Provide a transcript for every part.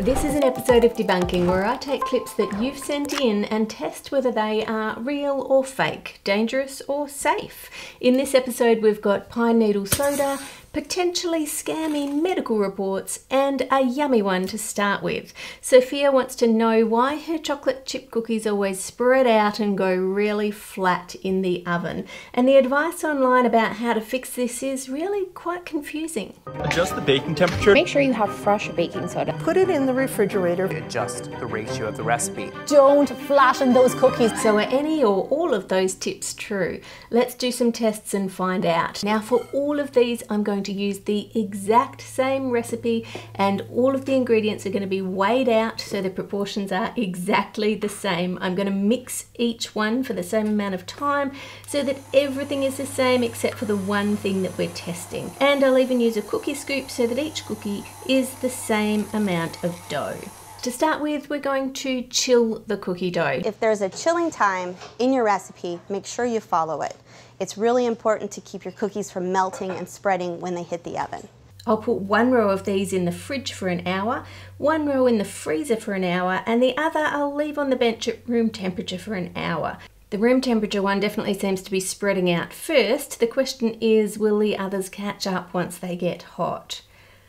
This is an episode of Debunking where I take clips that you've sent in and test whether they are real or fake, dangerous or safe. In this episode we've got pine needle soda, potentially scammy medical reports, and a yummy one to start with. Sophia wants to know why her chocolate chip cookies always spread out and go really flat in the oven. And the advice online about how to fix this is really quite confusing. Adjust the baking temperature. Make sure you have fresh baking soda. Put it in the refrigerator. Adjust the ratio of the recipe. Don't flatten those cookies. So are any or all of those tips true? Let's do some tests and find out. Now for all of these I'm going to use the exact same recipe and all of the ingredients are going to be weighed out so the proportions are exactly the same. I'm going to mix each one for the same amount of time so that everything is the same except for the one thing that we're testing. And I'll even use a cookie scoop so that each cookie is the same amount of dough. To start with, we're going to chill the cookie dough. If there's a chilling time in your recipe, make sure you follow it. It's really important to keep your cookies from melting and spreading when they hit the oven. I'll put one row of these in the fridge for an hour, one row in the freezer for an hour, and the other I'll leave on the bench at room temperature for an hour. The room temperature one definitely seems to be spreading out first. The question is, will the others catch up once they get hot?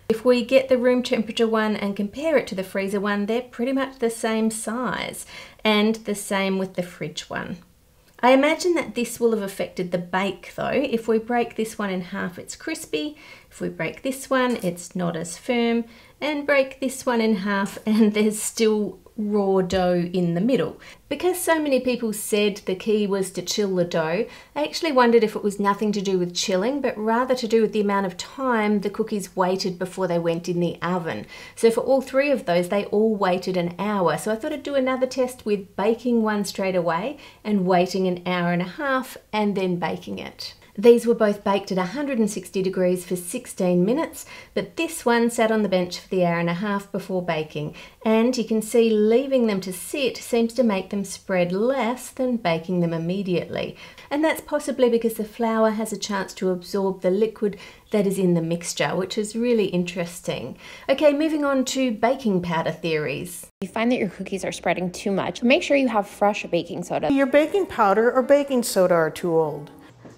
If we get the room temperature one and compare it to the freezer one, they're pretty much the same size, and the same with the fridge one. I imagine that this will have affected the bake though. If we break this one in half, it's crispy. If we break this one, it's not as firm. And break this one in half and there's still raw dough in the middle. Because so many people said the key was to chill the dough, I actually wondered if it was nothing to do with chilling, but rather to do with the amount of time the cookies waited before they went in the oven. So for all three of those, they all waited an hour. So I thought I'd do another test with baking one straight away and waiting an hour and a half and then baking it. These were both baked at 160 degrees for 16 minutes, but this one sat on the bench for the hour and a half before baking. And you can see leaving them to sit seems to make them spread less than baking them immediately. And that's possibly because the flour has a chance to absorb the liquid that is in the mixture, which is really interesting. Okay, moving on to baking powder theories. If you find that your cookies are spreading too much, make sure you have fresh baking soda. Your baking powder or baking soda are too old.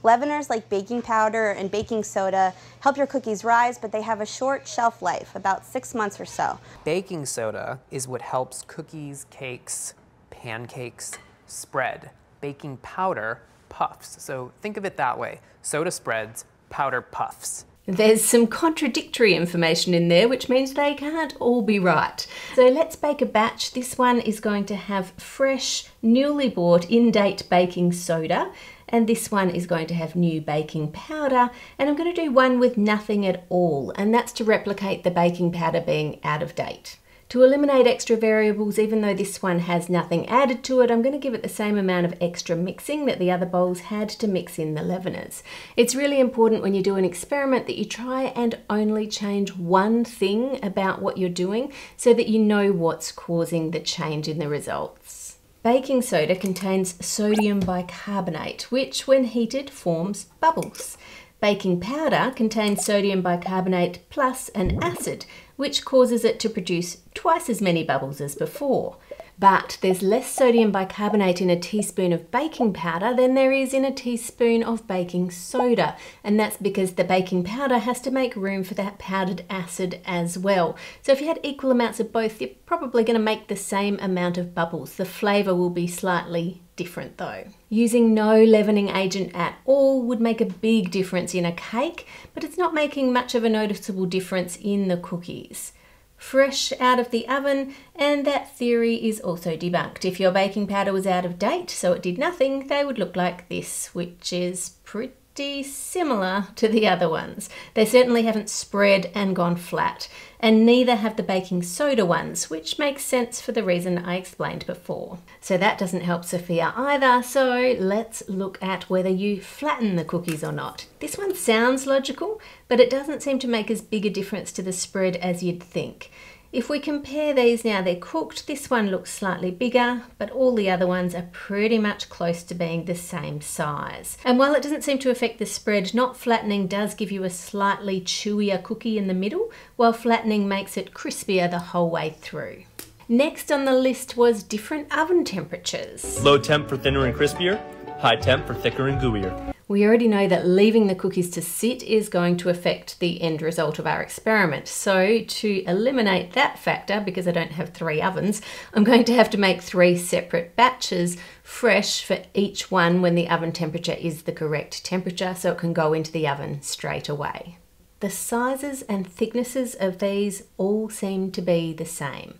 Leaveners like baking powder and baking soda help your cookies rise, but they have a short shelf life, about 6 months or so. Baking soda is what helps cookies, cakes, pancakes spread. Baking powder puffs. So think of it that way. Soda spreads, powder puffs. There's some contradictory information in there, which means they can't all be right. So let's bake a batch. This one is going to have fresh, newly bought, in-date baking soda. And this one is going to have new baking powder, and I'm going to do one with nothing at all, and that's to replicate the baking powder being out of date. To eliminate extra variables, even though this one has nothing added to it, I'm going to give it the same amount of extra mixing that the other bowls had to mix in the leaveners. It's really important when you do an experiment that you try and only change one thing about what you're doing so that you know what's causing the change in the results. Baking soda contains sodium bicarbonate, which when heated forms bubbles. Baking powder contains sodium bicarbonate plus an acid, which causes it to produce twice as many bubbles as before. But there's less sodium bicarbonate in a teaspoon of baking powder than there is in a teaspoon of baking soda. And that's because the baking powder has to make room for that powdered acid as well. So if you had equal amounts of both, you're probably going to make the same amount of bubbles. The flavour will be slightly different though. Using no leavening agent at all would make a big difference in a cake, but it's not making much of a noticeable difference in the cookies. Fresh out of the oven, and that theory is also debunked. If your baking powder was out of date, so it did nothing, they would look like this, which is pretty similar to the other ones. They certainly haven't spread and gone flat, and neither have the baking soda ones, which makes sense for the reason I explained before. So that doesn't help Sophia either, so let's look at whether you flatten the cookies or not. This one sounds logical, but it doesn't seem to make as big a difference to the spread as you'd think. If we compare these now, they're cooked. This one looks slightly bigger, but all the other ones are pretty much close to being the same size. And while it doesn't seem to affect the spread, not flattening does give you a slightly chewier cookie in the middle, while flattening makes it crispier the whole way through. Next on the list was different oven temperatures. Low temp for thinner and crispier, high temp for thicker and gooier. We already know that leaving the cookies to sit is going to affect the end result of our experiment. So to eliminate that factor, because I don't have 3 ovens, I'm going to have to make 3 separate batches fresh for each one when the oven temperature is the correct temperature, so it can go into the oven straight away. The sizes and thicknesses of these all seem to be the same.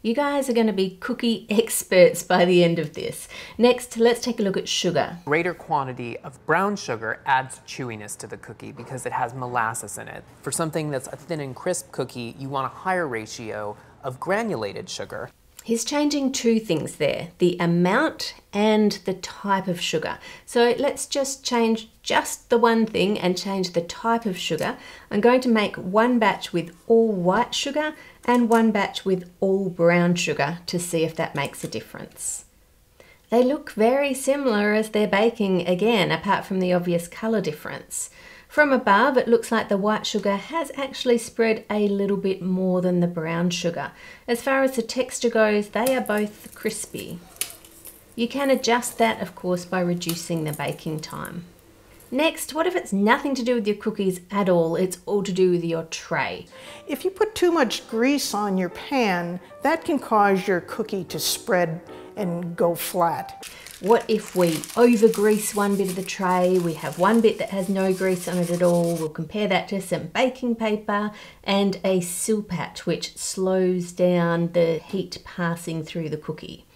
You guys are going to be cookie experts by the end of this. Next, let's take a look at sugar. Greater quantity of brown sugar adds chewiness to the cookie because it has molasses in it. For something that's a thin and crisp cookie, you want a higher ratio of granulated sugar. He's changing 2 things there, the amount and the type of sugar. So let's just change just the one thing and change the type of sugar. I'm going to make 1 batch with all white sugar and 1 batch with all brown sugar to see if that makes a difference. They look very similar as they're baking again, apart from the obvious colour difference. From above, it looks like the white sugar has actually spread a little bit more than the brown sugar. As far as the texture goes, they are both crispy. You can adjust that, of course, by reducing the baking time. Next, what if it's nothing to do with your cookies at all? It's all to do with your tray. If you put too much grease on your pan, that can cause your cookie to spread and go flat. What if we over-grease one bit of the tray? We have one bit that has no grease on it at all. We'll compare that to some baking paper and a silpat, which slows down the heat passing through the cookie.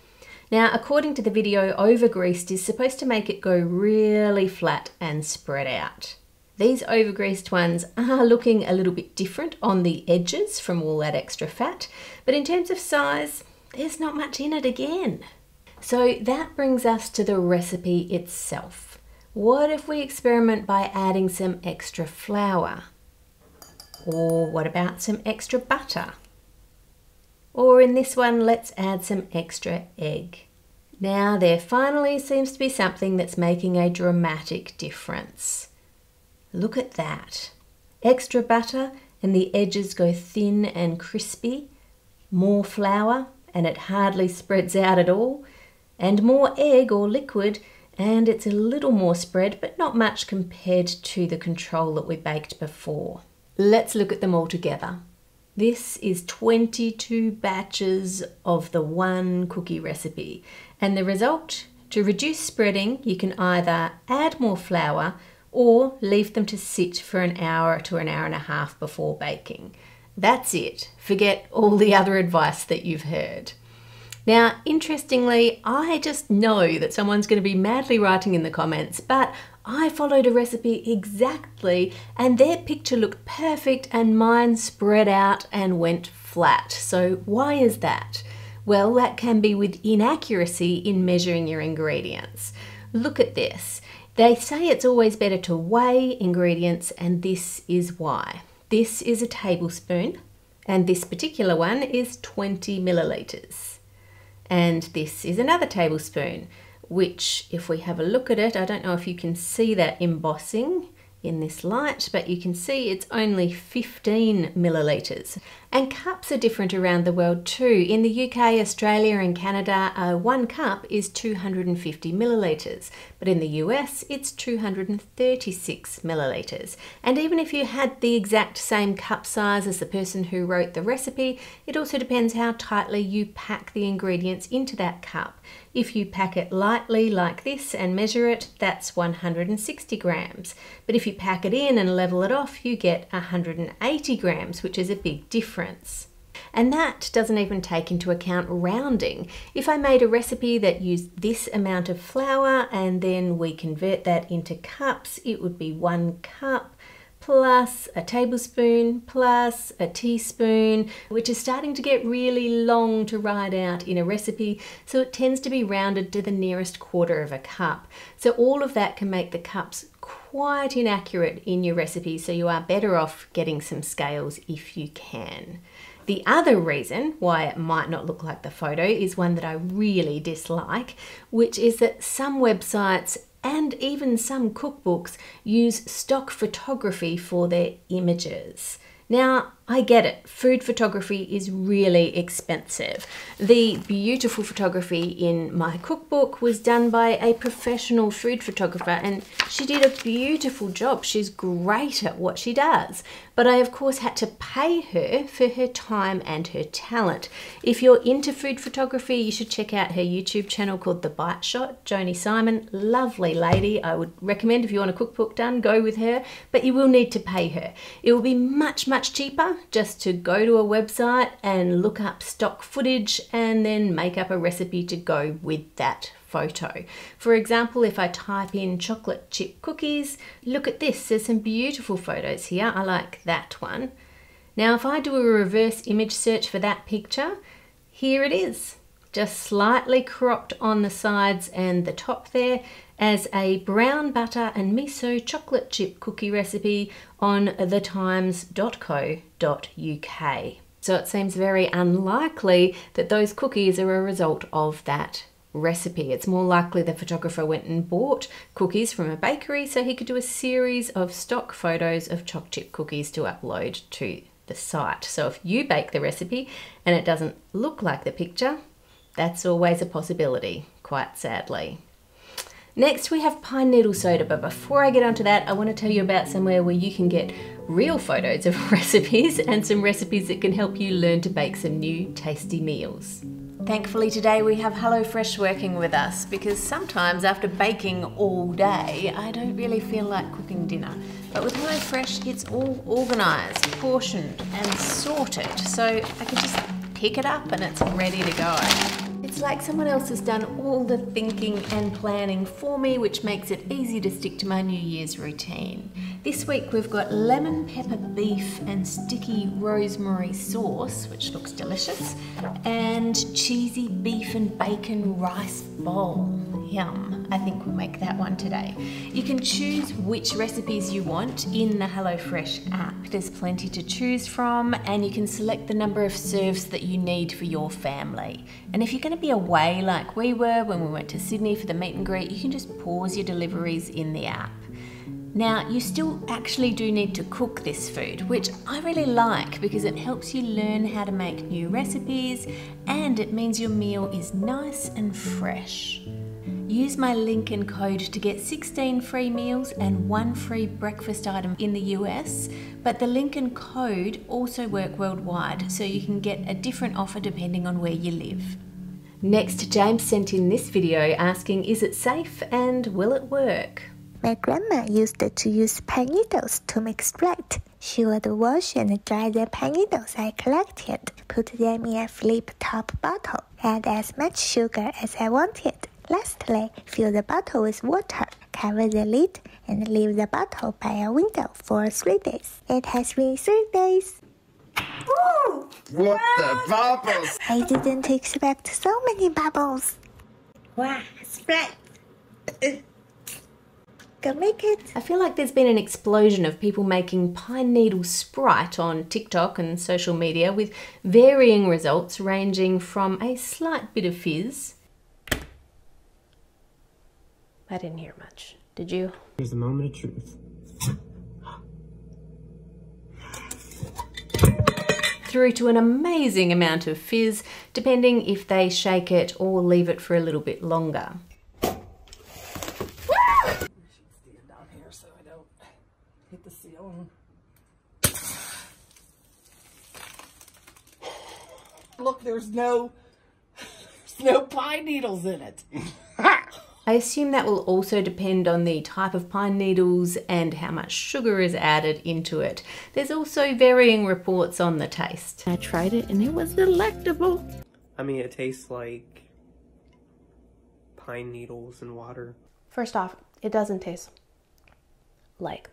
Now, according to the video, over-greased is supposed to make it go really flat and spread out. These over-greased ones are looking a little bit different on the edges from all that extra fat, but in terms of size, there's not much in it again. So that brings us to the recipe itself. What if we experiment by adding some extra flour? Or what about some extra butter? Or in this one, let's add some extra egg. Now there finally seems to be something that's making a dramatic difference. Look at that. Extra butter and the edges go thin and crispy. More flour and it hardly spreads out at all. And more egg or liquid and it's a little more spread, but not much compared to the control that we baked before. Let's look at them all together. This is 22 batches of the one cookie recipe. And the result, to reduce spreading, you can either add more flour or leave them to sit for an hour to an hour and a half before baking. That's it. Forget all the other advice that you've heard. Now, interestingly, I just know that someone's going to be madly writing in the comments, but I followed a recipe exactly and their picture looked perfect and mine spread out and went flat. So why is that? Well, that can be with inaccuracy in measuring your ingredients. Look at this. They say it's always better to weigh ingredients, and this is why. This is a tablespoon and this particular one is 20 milliliters. And this is another tablespoon, which if we have a look at it, I don't know if you can see that embossing in this light, but you can see it's only 15 milliliters. And cups are different around the world too. In the UK, Australia and Canada, 1 cup is 250 milliliters, but in the US, it's 236 milliliters. And even if you had the exact same cup size as the person who wrote the recipe, it also depends how tightly you pack the ingredients into that cup. If you pack it lightly like this and measure it, that's 160 grams. But if you pack it in and level it off, you get 180 grams, which is a big difference. And that doesn't even take into account rounding. If I made a recipe that used this amount of flour and then we convert that into cups, it would be 1 cup plus a tablespoon plus a teaspoon, which is starting to get really long to write out in a recipe, so it tends to be rounded to the nearest quarter of a cup. So all of that can make the cups quite inaccurate in your recipe, so you are better off getting some scales if you can. The other reason why it might not look like the photo is one that I really dislike, which is that some websites and even some cookbooks use stock photography for their images. Now, I get it, food photography is really expensive. The beautiful photography in my cookbook was done by a professional food photographer and she did a beautiful job. She's great at what she does. But I of course had to pay her for her time and her talent. If you're into food photography, you should check out her YouTube channel called The Bite Shot. Joni Simon, lovely lady. I would recommend if you want a cookbook done, go with her, but you will need to pay her. It will be much, much cheaper just to go to a website and look up stock footage and then make up a recipe to go with that photo. For example, if I type in chocolate chip cookies, look at this, there's some beautiful photos here. I like that one. Now if I do a reverse image search for that picture, here it is, just slightly cropped on the sides and the top there as a brown butter and miso chocolate chip cookie recipe on thetimes.co.uk. So it seems very unlikely that those cookies are a result of that recipe. It's more likely the photographer went and bought cookies from a bakery so he could do a series of stock photos of choc chip cookies to upload to the site. So if you bake the recipe and it doesn't look like the picture, that's always a possibility, quite sadly. Next we have pine needle soda, but before I get onto that, I want to tell you about somewhere where you can get real photos of recipes and some recipes that can help you learn to bake some new tasty meals. Thankfully today we have HelloFresh working with us because sometimes after baking all day, I don't really feel like cooking dinner. But with HelloFresh, it's all organised, portioned and sorted, so I can just pick it up and it's ready to go. It's like someone else has done all the thinking and planning for me, which makes it easy to stick to my New Year's routine. This week we've got lemon pepper beef and sticky rosemary sauce, which looks delicious, and cheesy beef and bacon rice bowl. Yum, I think we'll make that one today. You can choose which recipes you want in the HelloFresh app. There's plenty to choose from and you can select the number of serves that you need for your family. And if you're going to be away like we were when we went to Sydney for the meet and greet, you can just pause your deliveries in the app. Now, you still actually do need to cook this food, which I really like because it helps you learn how to make new recipes and it means your meal is nice and fresh. Use my link and code to get 16 free meals and 1 free breakfast item in the US, but the link and code also work worldwide, so you can get a different offer depending on where you live. Next, James sent in this video asking, is it safe and will it work? My grandma used to use pine needles to make Sprite. She would wash and dry the pine needles I collected, put them in a flip-top bottle, add as much sugar as I wanted. Lastly, fill the bottle with water, cover the lid, and leave the bottle by a window for 3 days. It has been 3 days. Ooh, what the bubbles? I didn't expect so many bubbles. Wow, Sprite. Go make it. I feel like there's been an explosion of people making pine needle Sprite on TikTok and social media with varying results ranging from a slight bit of fizz. I didn't hear much. Did you? Here's a moment of truth. Through to an amazing amount of fizz, depending if they shake it or leave it for a little bit longer. I should stand down here so I don't hit the ceiling. Look, there's no pine needles in it. I assume that will also depend on the type of pine needles and how much sugar is added into it. There's also varying reports on the taste. I tried it and it was delectable. I mean, it tastes like pine needles and water. First off, it doesn't taste like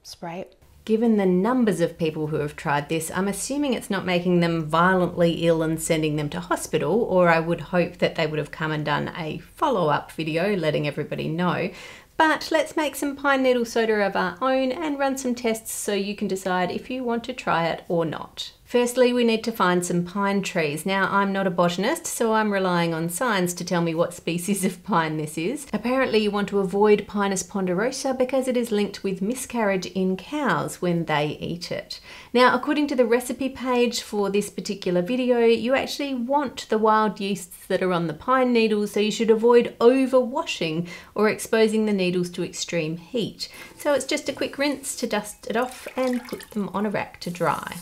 Sprite. Given the numbers of people who have tried this, I'm assuming it's not making them violently ill and sending them to hospital, or I would hope that they would have come and done a follow-up video letting everybody know. But let's make some pine needle soda of our own and run some tests so you can decide if you want to try it or not. Firstly, we need to find some pine trees. Now, I'm not a botanist, so I'm relying on signs to tell me what species of pine this is. Apparently, you want to avoid Pinus ponderosa because it is linked with miscarriage in cows when they eat it. Now, according to the recipe page for this particular video, you actually want the wild yeasts that are on the pine needles, so you should avoid overwashing or exposing the needles to extreme heat. So it's just a quick rinse to dust it off and put them on a rack to dry.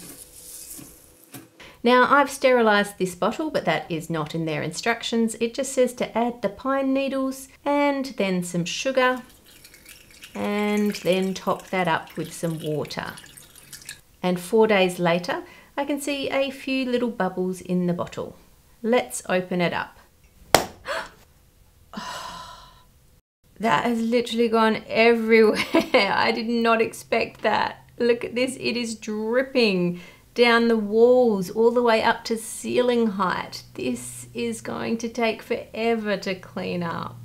Now, I've sterilised this bottle, but that is not in their instructions. It just says to add the pine needles and then some sugar and then top that up with some water. And 4 days later, I can see a few little bubbles in the bottle. Let's open it up. That has literally gone everywhere. I did not expect that. Look at this, it is dripping down the walls all the way up to ceiling height. This is going to take forever to clean up.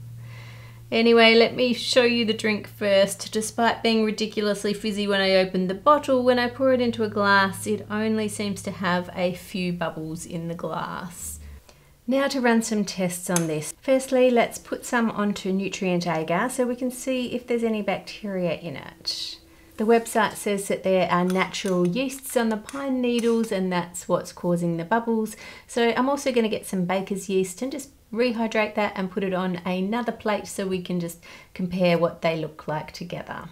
Anyway, let me show you the drink first. Despite being ridiculously fizzy when I open the bottle, when I pour it into a glass, it only seems to have a few bubbles in the glass. Now to run some tests on this. Firstly, let's put some onto nutrient agar so we can see if there's any bacteria in it. The website says that there are natural yeasts on the pine needles and that's what's causing the bubbles. So I'm also going to get some baker's yeast and just rehydrate that and put it on another plate so we can just compare what they look like together.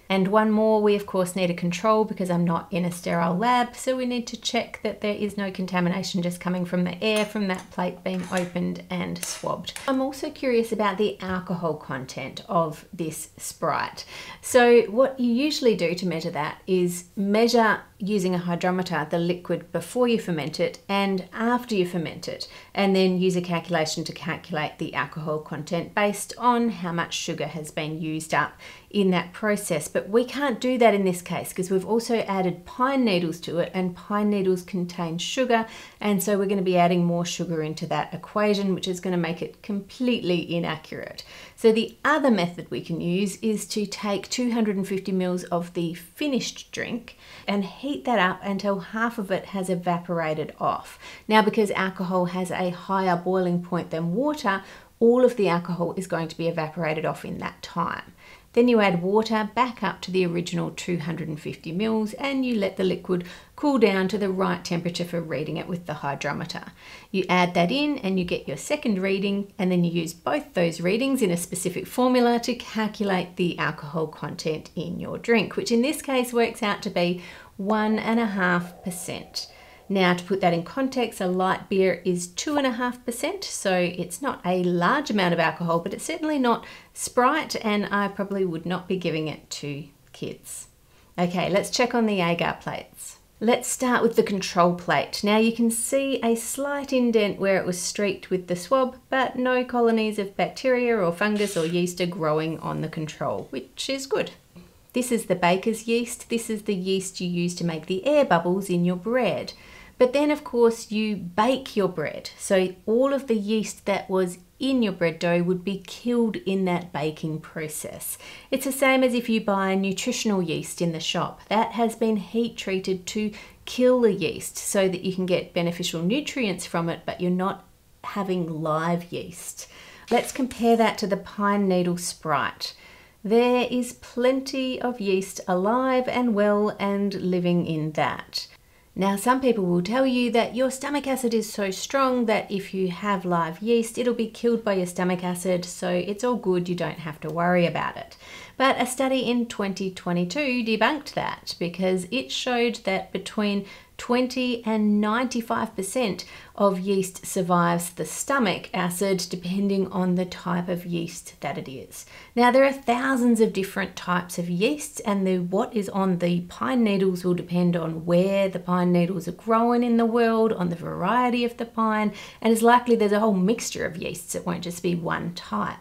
And one more, we of course need a control because I'm not in a sterile lab, so we need to check that there is no contamination just coming from the air from that plate being opened and swabbed. I'm also curious about the alcohol content of this Sprite. So what you usually do to measure that is measure using a hydrometer the liquid before you ferment it and after you ferment it, and then use a calculation to calculate the alcohol content based on how much sugar has been used up in that process. But we can't do that in this case because we've also added pine needles to it, and pine needles contain sugar, and so we're going to be adding more sugar into that equation, which is going to make it completely inaccurate. So the other method we can use is to take 250 ml of the finished drink and heat that up until half of it has evaporated off. Now, because alcohol has a higher boiling point than water, all of the alcohol is going to be evaporated off in that time. Then you add water back up to the original 250 ml and you let the liquid cool down to the right temperature for reading it with the hydrometer. You add that in and you get your second reading, and then you use both those readings in a specific formula to calculate the alcohol content in your drink, which in this case works out to be 1.5%. Now, to put that in context, a light beer is 2.5%, so it's not a large amount of alcohol, but it's certainly not Sprite, and I probably would not be giving it to kids. Okay, let's check on the agar plates. Let's start with the control plate. Now you can see a slight indent where it was streaked with the swab, but no colonies of bacteria or fungus or yeast are growing on the control, which is good. This is the baker's yeast. This is the yeast you use to make the air bubbles in your bread. But then of course you bake your bread, so all of the yeast that was in your bread dough would be killed in that baking process. It's the same as if you buy nutritional yeast in the shop. That has been heat treated to kill the yeast so that you can get beneficial nutrients from it, but you're not having live yeast. Let's compare that to the pine needle Sprite. There is plenty of yeast alive and well and living in that. Now, some people will tell you that your stomach acid is so strong that if you have live yeast, it'll be killed by your stomach acid, so it's all good, you don't have to worry about it. But a study in 2022 debunked that because it showed that between 20 and 95% of yeast survives the stomach acid depending on the type of yeast that it is. Now, there are thousands of different types of yeasts, and what is on the pine needles will depend on where the pine needles are growing in the world, on the variety of the pine, and it's likely there's a whole mixture of yeasts. It won't just be one type.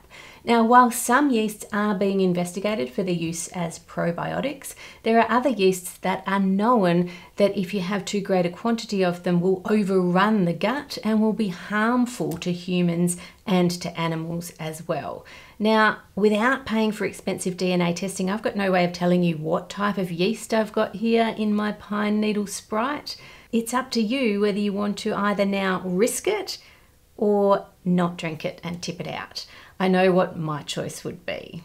Now, while some yeasts are being investigated for their use as probiotics, there are other yeasts that are known that if you have too great a quantity of them will overrun the gut and will be harmful to humans and to animals as well. Now, without paying for expensive DNA testing, I've got no way of telling you what type of yeast I've got here in my pine needle Sprite. It's up to you whether you want to either now risk it or not drink it and tip it out. I know what my choice would be.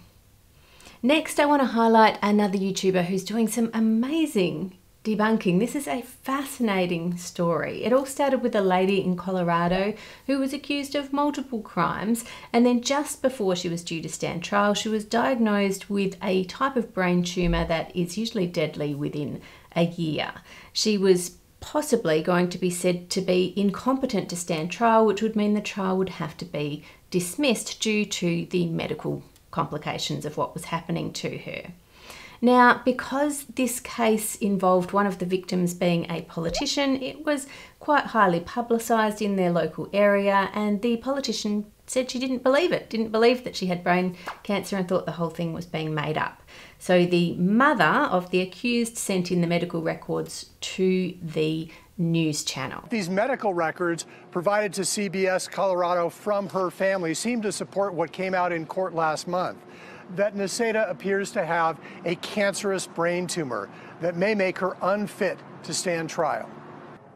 Next, I want to highlight another YouTuber who's doing some amazing debunking. This is a fascinating story. It all started with a lady in Colorado who was accused of multiple crimes, and then just before she was due to stand trial, she was diagnosed with a type of brain tumor that is usually deadly within a year. She was possibly going to be said to be incompetent to stand trial, which would mean the trial would have to be dismissed due to the medical complications of what was happening to her. Now, because this case involved one of the victims being a politician, it was quite highly publicised in their local area, and the politician said she didn't believe it, didn't believe that she had brain cancer, and thought the whole thing was being made up. So the mother of the accused sent in the medical records to the news channel. These medical records provided to CBS Colorado from her family seem to support what came out in court last month, that Neseda appears to have a cancerous brain tumor that may make her unfit to stand trial.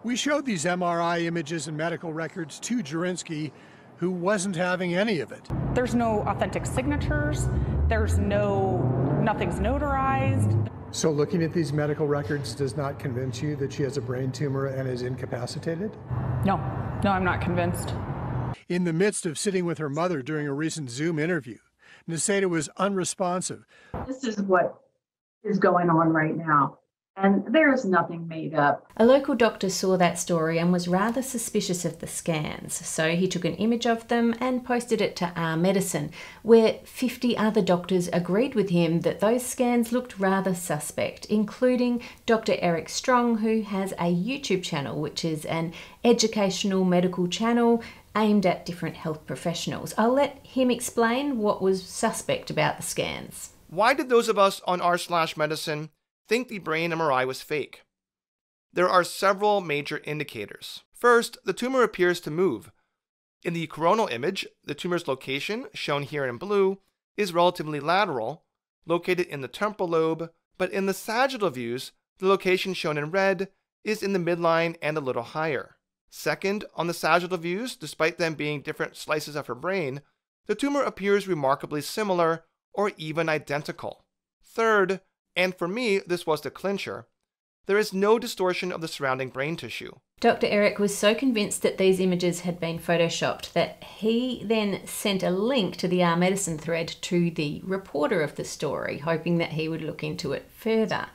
We showed these MRI images and medical records to Chirnside, who wasn't having any of it. There's no authentic signatures. Nothing's notarized. So looking at these medical records does not convince you that she has a brain tumor and is incapacitated? No, I'm not convinced. In the midst of sitting with her mother during a recent Zoom interview, Neseda was unresponsive. This is what is going on right now, and there's nothing made up. A local doctor saw that story and was rather suspicious of the scans, so he took an image of them and posted it to Our Medicine, where 50 other doctors agreed with him that those scans looked rather suspect, including Dr. Eric Strong, who has a YouTube channel, which is an educational medical channel aimed at different health professionals. I'll let him explain what was suspect about the scans. Why did those of us on r/medicine think the brain MRI was fake? There are several major indicators. First, the tumor appears to move. In the coronal image, the tumor's location, shown here in blue, is relatively lateral, located in the temporal lobe, but in the sagittal views, the location shown in red is in the midline and a little higher. Second, on the sagittal views, despite them being different slices of her brain, the tumor appears remarkably similar or even identical. Third, and for me this was the clincher, there is no distortion of the surrounding brain tissue. Dr. Eric was so convinced that these images had been photoshopped that he then sent a link to the Our Medicine thread to the reporter of the story, hoping that he would look into it further.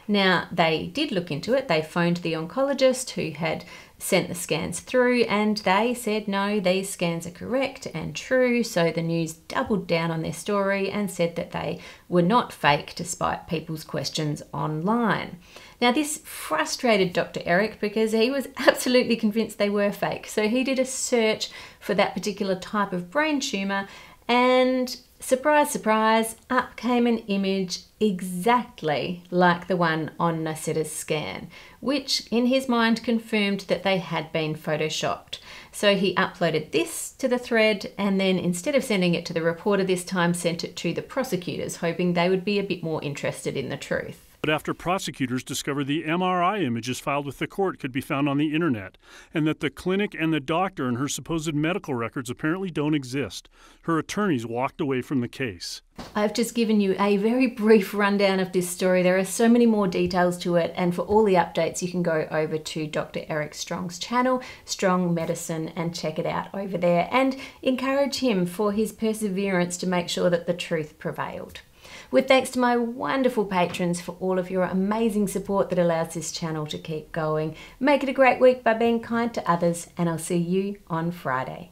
Now, they did look into it. They phoned the oncologist who had sent the scans through, and they said, no, these scans are correct and true. So the news doubled down on their story and said that they were not fake, despite people's questions online. Now, this frustrated Dr. Eric because he was absolutely convinced they were fake. So he did a search for that particular type of brain tumor, and surprise, surprise, up came an image exactly like the one on Neseda's scan, which in his mind confirmed that they had been photoshopped. So he uploaded this to the thread, and then instead of sending it to the reporter this time, sent it to the prosecutors, hoping they would be a bit more interested in the truth. But after prosecutors discovered the MRI images filed with the court could be found on the internet, and that the clinic and the doctor and her supposed medical records apparently don't exist, her attorneys walked away from the case. I've just given you a very brief rundown of this story. There are so many more details to it, and for all the updates you can go over to Dr. Eric Strong's channel, Strong Medicine, and check it out over there, and encourage him for his perseverance to make sure that the truth prevailed. With thanks to my wonderful patrons for all of your amazing support that allows this channel to keep going. Make it a great week by being kind to others, and I'll see you on Friday.